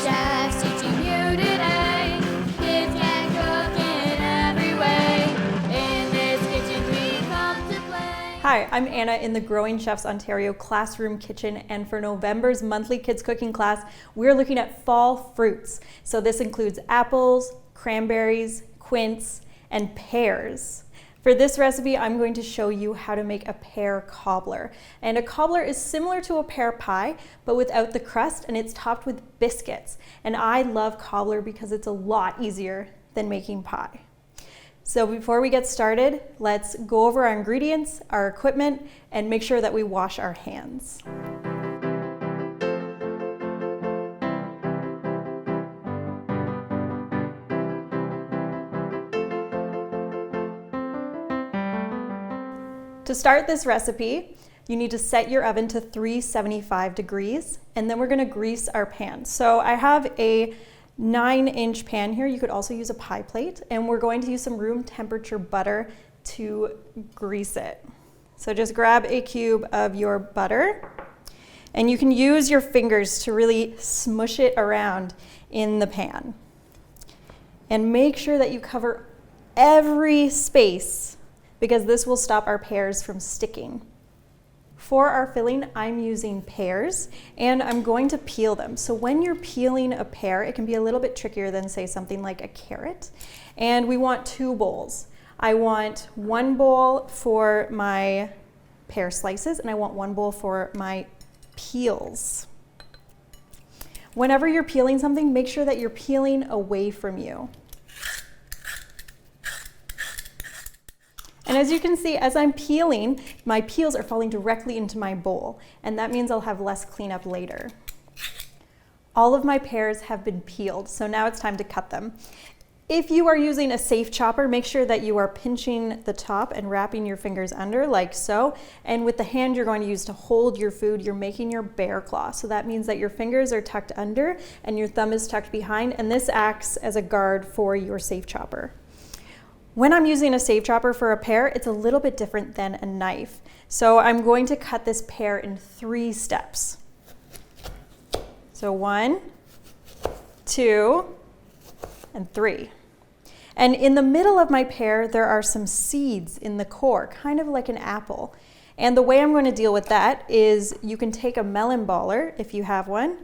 chefs teaching you today. Kids can cook in every way. In this kitchen we come to play. Hi, I'm Anna in the Growing Chefs Ontario Classroom Kitchen, and for November's monthly kids cooking class, we're looking at fall fruits. So this includes apples, cranberries, quince, and pears. For this recipe, I'm going to show you how to make a pear cobbler. And a cobbler is similar to a pear pie, but without the crust, and it's topped with biscuits. And I love cobbler because it's a lot easier than making pie. So before we get started, let's go over our ingredients, our equipment, and make sure that we wash our hands. To start this recipe, you need to set your oven to 375 degrees, and then we're gonna grease our pan. So I have a 9-inch pan here. You could also use a pie plate, and we're going to use some room temperature butter to grease it. So just grab a cube of your butter, and you can use your fingers to really smush it around in the pan. And make sure that you cover every space, because this will stop our pears from sticking. For our filling, I'm using pears, and I'm going to peel them. So when you're peeling a pear, it can be a little bit trickier than, say, something like a carrot. And we want 2 bowls. I want 1 bowl for my pear slices, and I want 1 bowl for my peels. Whenever you're peeling something, make sure that you're peeling away from you. And as you can see, as I'm peeling, my peels are falling directly into my bowl, and that means I'll have less cleanup later. All of my pears have been peeled, so now it's time to cut them. If you are using a safe chopper, make sure that you are pinching the top and wrapping your fingers under like so. And with the hand you're going to use to hold your food, you're making your bear claw. So that means that your fingers are tucked under and your thumb is tucked behind, and this acts as a guard for your safe chopper. When I'm using a safe chopper for a pear, it's a little bit different than a knife. So I'm going to cut this pear in 3 steps. So 1, 2, and 3. And in the middle of my pear, there are some seeds in the core, kind of like an apple. And the way I'm going to deal with that is you can take a melon baller, if you have one,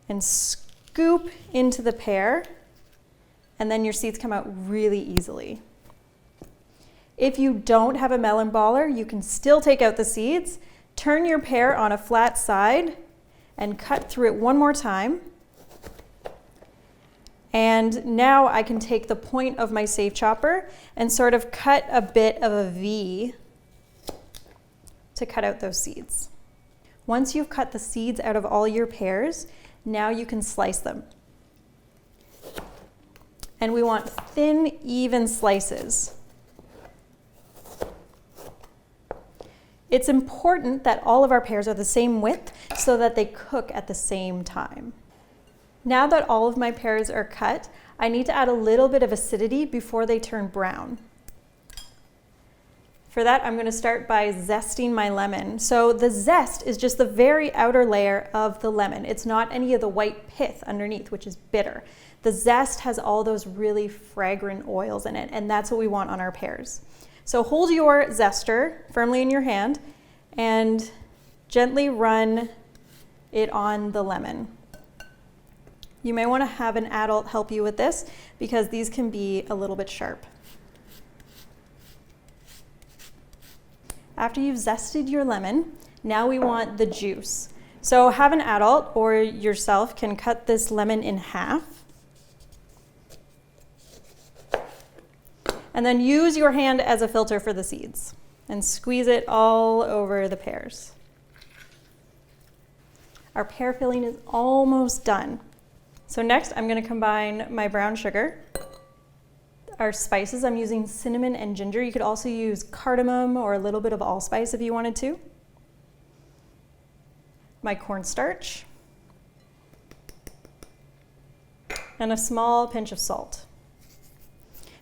and scoop into the pear, and then your seeds come out really easily. If you don't have a melon baller, you can still take out the seeds, turn your pear on a flat side, and cut through it 1 more time. And now I can take the point of my safe chopper and sort of cut a bit of a V to cut out those seeds. Once you've cut the seeds out of all your pears, now you can slice them. And we want thin, even slices. It's important that all of our pears are the same width so that they cook at the same time. Now that all of my pears are cut, I need to add a little bit of acidity before they turn brown. For that, I'm going to start by zesting my lemon. So the zest is just the very outer layer of the lemon. It's not any of the white pith underneath, which is bitter. The zest has all those really fragrant oils in it, and that's what we want on our pears. So hold your zester firmly in your hand and gently run it on the lemon. You may want to have an adult help you with this because these can be a little bit sharp. After you've zested your lemon, now we want the juice. So have an adult or yourself can cut this lemon in half. And then use your hand as a filter for the seeds and squeeze it all over the pears. Our pear filling is almost done. So next I'm going to combine my brown sugar. Our spices, I'm using cinnamon and ginger. You could also use cardamom or a little bit of allspice if you wanted to. My cornstarch. And a small pinch of salt.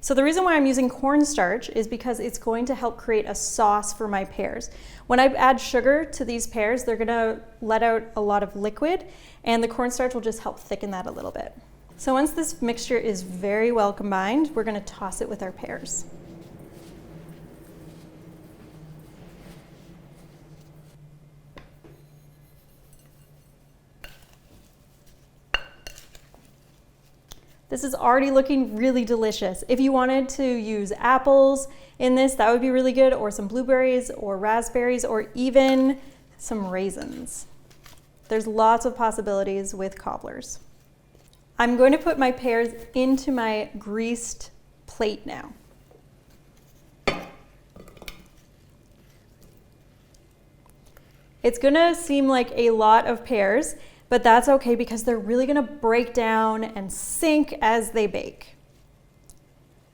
So the reason why I'm using cornstarch is because it's going to help create a sauce for my pears. When I add sugar to these pears, they're gonna let out a lot of liquid, and the cornstarch will just help thicken that a little bit. So once this mixture is very well combined, we're gonna toss it with our pears. This is already looking really delicious. If you wanted to use apples in this, that would be really good, or some blueberries or raspberries, or even some raisins. There's lots of possibilities with cobblers. I'm going to put my pears into my greased plate now. It's gonna seem like a lot of pears, but that's okay because they're really gonna break down and sink as they bake.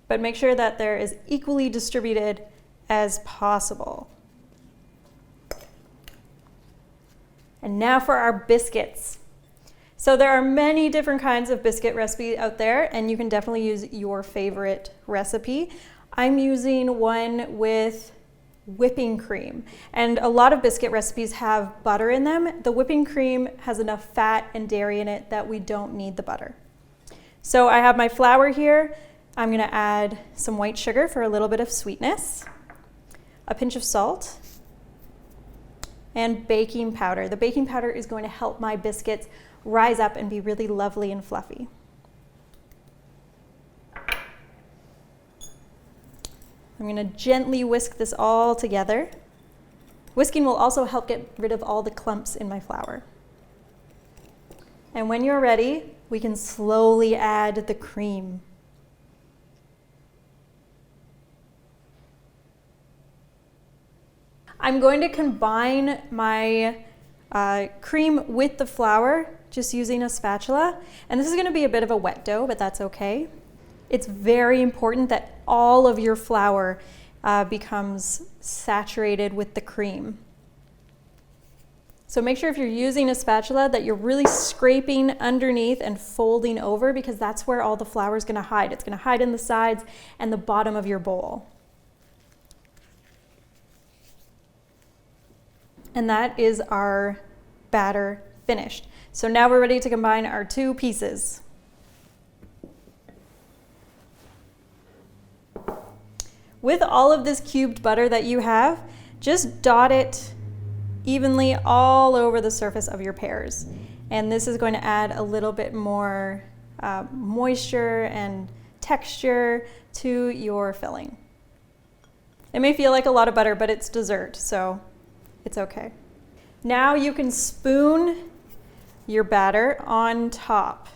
But make sure that they're as equally distributed as possible. And now for our biscuits. So there are many different kinds of biscuit recipes out there, and you can definitely use your favorite recipe. I'm using one with whipping cream, and a lot of biscuit recipes have butter in them. The whipping cream has enough fat and dairy in it that we don't need the butter. So I have my flour here. I'm gonna add some white sugar for a little bit of sweetness, a pinch of salt, and baking powder. The baking powder is going to help my biscuits rise up and be really lovely and fluffy. I'm going to gently whisk this all together. Whisking will also help get rid of all the clumps in my flour. And when you're ready, we can slowly add the cream. I'm going to combine my cream with the flour just using a spatula. And this is going to be a bit of a wet dough, but that's okay. It's very important that all of your flour becomes saturated with the cream. So make sure if you're using a spatula that you're really scraping underneath and folding over, because that's where all the flour is going to hide. It's going to hide in the sides and the bottom of your bowl. And that is our batter finished. So now we're ready to combine our two pieces. With all of this cubed butter that you have, just dot it evenly all over the surface of your pears. And this is going to add a little bit more moisture and texture to your filling. It may feel like a lot of butter, but it's dessert, so it's okay. Now you can spoon your batter on top.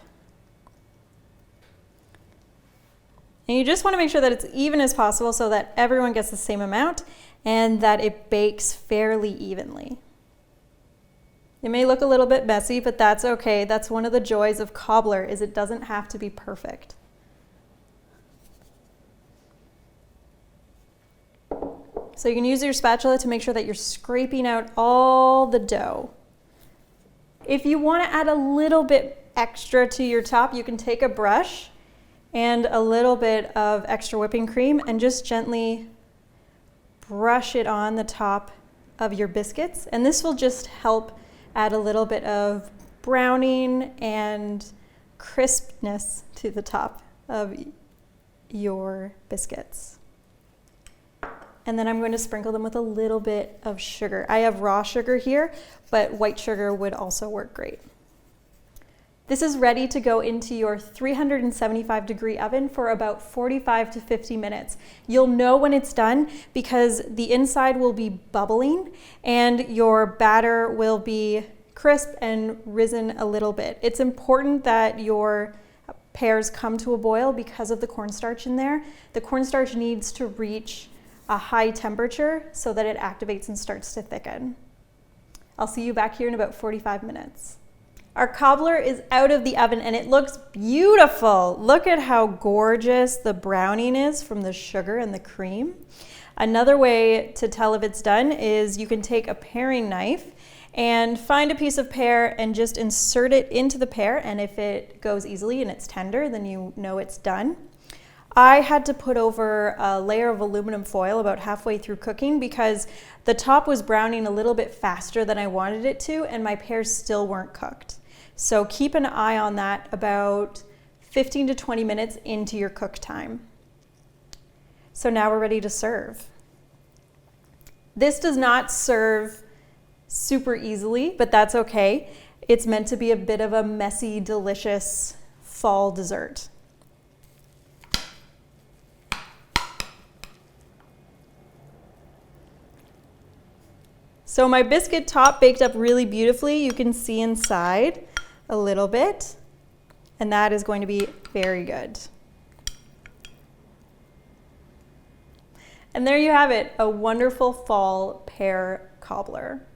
And you just want to make sure that it's even as possible so that everyone gets the same amount and that it bakes fairly evenly. It may look a little bit messy, but that's okay. That's one of the joys of cobbler, is it doesn't have to be perfect. So you can use your spatula to make sure that you're scraping out all the dough. If you want to add a little bit extra to your top, you can take a brush and a little bit of extra whipping cream and just gently brush it on the top of your biscuits. And this will just help add a little bit of browning and crispness to the top of your biscuits. And then I'm going to sprinkle them with a little bit of sugar. I have raw sugar here, but white sugar would also work great. This is ready to go into your 375-degree oven for about 45 to 50 minutes. You'll know when it's done because the inside will be bubbling and your batter will be crisp and risen a little bit. It's important that your pears come to a boil because of the cornstarch in there. The cornstarch needs to reach a high temperature so that it activates and starts to thicken. I'll see you back here in about 45 minutes. Our cobbler is out of the oven and it looks beautiful. Look at how gorgeous the browning is from the sugar and the cream. Another way to tell if it's done is you can take a paring knife and find a piece of pear and just insert it into the pear, and if it goes easily and it's tender, then you know it's done. I had to put over a layer of aluminum foil about halfway through cooking because the top was browning a little bit faster than I wanted it to, and my pears still weren't cooked. So keep an eye on that about 15 to 20 minutes into your cook time. So now we're ready to serve. This does not serve super easily, but that's okay. It's meant to be a bit of a messy, delicious fall dessert. So my biscuit top baked up really beautifully. You can see inside a little bit, and that is going to be very good. And there you have it, a wonderful fall pear cobbler.